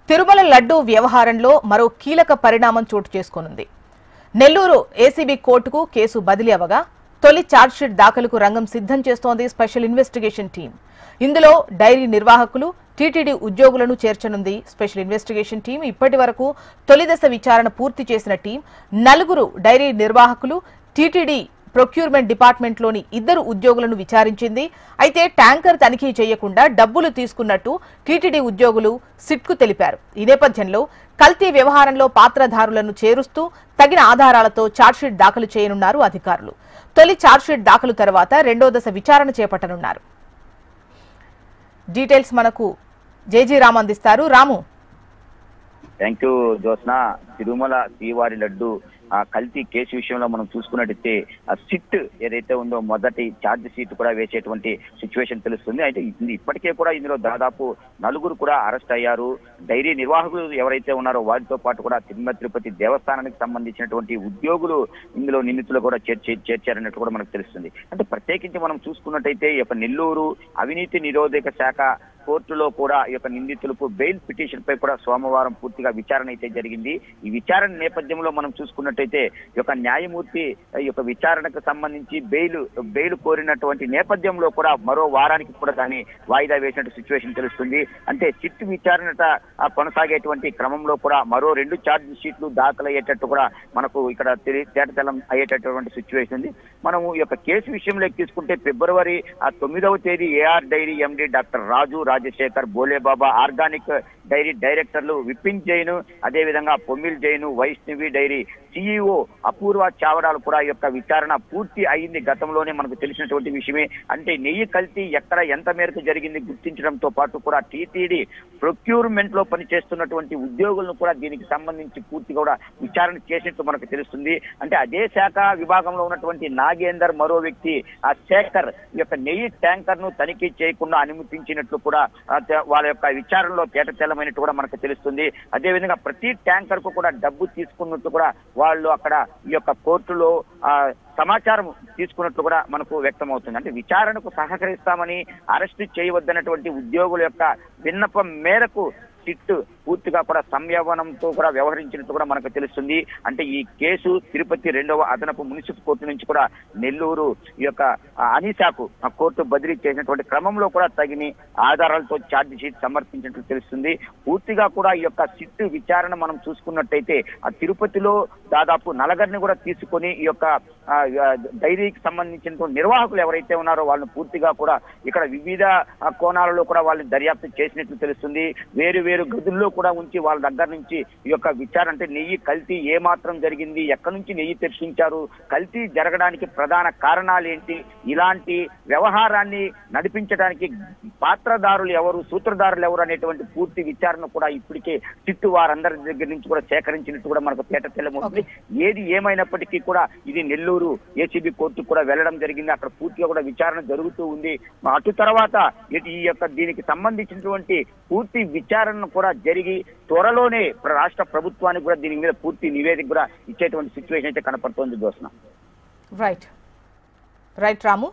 తిరుమల లడ్డూ వ్యవహారంలో మరో కీలక పరిణామం చోటు చేసుకోనుంది. నెల్లూరు ఏసీబీ కోర్టుకు కేసు బదిలీ అవగా తొలి ఛార్జ్షీట్ దాఖలుకు రంగం సిద్ధం చేస్తోంది స్పెషల్ ఇన్వెస్టిగేషన్ టీం. ఇందులో డైరీ నిర్వాహకులు, టీటీడీ ఉద్యోగులను చేర్చనుంది స్పెషల్ ఇన్వెస్టిగేషన్ టీం. ఇప్పటి వరకు తొలిదశ విచారణ పూర్తి చేసిన టీం 4 డైరీ నిర్వాహకులు, టీటీడీ ప్రొక్యూర్మెంట్ డిపార్ట్మెంట్లోని 2 ఉద్యోగులను విచారించింది. అయితే ట్యాంకర్ తనిఖీ చేయకుండా డబ్బులు తీసుకున్నట్టు టీటీడీ ఉద్యోగులు సిట్కు తెలిపారు. ఈ నేపథ్యంలో కల్తీ వ్యవహారంలో పాత్రధారులను చేరుస్తూ తగిన ఆధారాలతో ఛార్జ్షీట్ దాఖలు చేయనున్నారు అధికారులు. తొలి ఛార్జ్షీట్ దాఖలు తర్వాత 2వ దశ విచారణ చేపట్టనున్నారు. డీటెయిల్స్ మనకు జేజీ రామ్ అందిస్తారు. రాము. Thank you Jyotsna. తిరుమల శ్రీవారి లడ్డు కల్తీ కేసు విషయంలో మనం చూసుకున్నట్టయితే సిట్ ఏదైతే ఉందో మొదటి ఛార్జ్ షీట్ కూడా వేసేటువంటి సిచ్యువేషన్ తెలుస్తుంది. అయితే ఇప్పటికే కూడా ఇందులో దాదాపు 4 కూడా అరెస్ట్ అయ్యారు. డైరీ నిర్వాహకులు ఎవరైతే ఉన్నారో వారితో పాటు కూడా తిరుపతి దేవస్థానానికి సంబంధించినటువంటి ఉద్యోగులు ఇందులో నిందితులు కూడా చేర్చారన్నట్టు కూడా మనకు తెలుస్తుంది. అంటే ప్రత్యేకించి మనం చూసుకున్నట్టయితే ఈ యొక్క నెల్లూరు అవినీతి నిరోధక శాఖ కోర్టులో కూడా ఈ యొక్క నిందితులకు బెయిల్ పిటిషన్ పై కూడా సోమవారం పూర్తిగా విచారణ అయితే జరిగింది. ఈ విచారణ నేపథ్యంలో మనం చూసుకున్నట్టయితే ఈ యొక్క న్యాయమూర్తి ఈ యొక్క విచారణకు సంబంధించి బెయిల్ కోరినటువంటి నేపథ్యంలో కూడా మరో వారానికి కూడా దాన్ని వాయిదా వేసినట్టు సిచ్యువేషన్ తెలుస్తుంది. అంటే సిట్ విచారణ కొనసాగేటువంటి క్రమంలో కూడా మరో 2 ఛార్జ్ షీట్లు దాఖలయ్యేటట్టు కూడా మనకు ఇక్కడ తేటతెల్లం అయ్యేటటువంటి సిచ్యువేషన్ ఉంది. మనము ఈ యొక్క కేసు విషయంలో తీసుకుంటే ఫిబ్రవరి 9వ తేదీ AR dairy MD doctor Rajasekhar, Bholebaba organic dairy డైరెక్టర్లు విపిన్ జైన్, అదేవిధంగా పొమ్మిల్ జైన్, వైష్ణవి డైరీ సిఇఓ అపూర్వ చావడాలు కూడా యొక్క విచారణ పూర్తి అయింది. గతంలోనే మనకు తెలిసినటువంటి విషయమే. అంటే నెయ్యి కల్తీ ఎక్కడ ఎంత మేరకు జరిగింది గుర్తించడంతో పాటు కూడా టీటీడీ ప్రొక్యూర్మెంట్ లో పనిచేస్తున్నటువంటి ఉద్యోగులను కూడా దీనికి సంబంధించి పూర్తిగా కూడా విచారణ చేసినట్టు మనకు తెలుస్తుంది. అంటే అదే శాఖ విభాగంలో ఉన్నటువంటి నాగేందర్, మరో వ్యక్తి ఆ శేఖర్ ఈ యొక్క నెయ్యి ట్యాంకర్ ను తనిఖీ చేయకుండా అనుమతించినట్లు కూడా వాళ్ళ యొక్క విచారణలో తేటతెల్లమైనట్టు కూడా మనకు తెలుస్తుంది. అదేవిధంగా ప్రతి ట్యాంకర్ కు కూడా డబ్బు తీసుకున్నట్టు కూడా వాళ్ళు అక్కడ ఈ యొక్క కోర్టులో సమాచారం తీసుకున్నట్లు కూడా మనకు వ్యక్తమవుతుంది. అంటే విచారణకు సహకరిస్తామని అరెస్టు చేయవద్దన్నటువంటి ఉద్యోగుల యొక్క విన్నపం మేరకు సిట్ పూర్తిగా కూడా సంయమనంతో కూడా వ్యవహరించినట్టు కూడా మనకు తెలుస్తుంది. అంటే ఈ కేసు తిరుపతి 2వ అదనపు మున్సిపల్ కోర్టు నుంచి కూడా నెల్లూరు ఈ యొక్క అనిశాకు కోర్టు బదిలీ చేసినటువంటి క్రమంలో కూడా తగిన ఆధారాలతో ఛార్జ్ షీట్ సమర్పించినట్టు తెలుస్తుంది. పూర్తిగా కూడా ఈ యొక్క సిట్ విచారణ మనం చూసుకున్నట్టయితే ఆ తిరుపతిలో దాదాపు 4 కూడా తీసుకొని ఈ యొక్క డైరీకి సంబంధించిన నిర్వాహకులు ఎవరైతే ఉన్నారో వాళ్ళని పూర్తిగా కూడా ఇక్కడ వివిధ కోణాలలో కూడా వాళ్ళని దర్యాప్తు చేసినట్లు తెలుస్తుంది. వేరు గదుల్లో కూడా ఉంచి వాళ్ళ దగ్గర నుంచి ఈ యొక్క విచారణ, అంటే నెయ్యి కల్తీ ఏ మాత్రం జరిగింది, ఎక్కడి నుంచి నెయ్యి తెప్పించారు, కల్తీ జరగడానికి ప్రధాన కారణాలు ఏంటి, ఇలాంటి వ్యవహారాన్ని నడిపించడానికి పాత్రదారులు ఎవరు, సూత్రధారులు ఎవరు అనేటువంటి పూర్తి విచారణ కూడా ఇప్పటికే సిట్ వారందరి దగ్గర నుంచి కూడా సేకరించినట్టు కూడా మనకు తేటతెల్లమవుతుంది. ఏది ఏమైనప్పటికీ కూడా ఇది నెల్లూరు ఏసీబీ కోర్టుకు కూడా వెళ్లడం జరిగింది. అక్కడ పూర్తిగా కూడా విచారణ జరుగుతూ ఉంది. అటు తర్వాత ఈ యొక్క దీనికి సంబంధించినటువంటి పూర్తి విచారణ కూడా జరిగి త్వరలోనే రాష్ట్ర ప్రభుత్వానికి కూడా దీని మీద పూర్తి నివేదిక కూడా ఇచ్చేటువంటి సిచ్యువేషన్ అయితే కనపడుతోంది. జ్యోత్స్న. రైట్ రాము.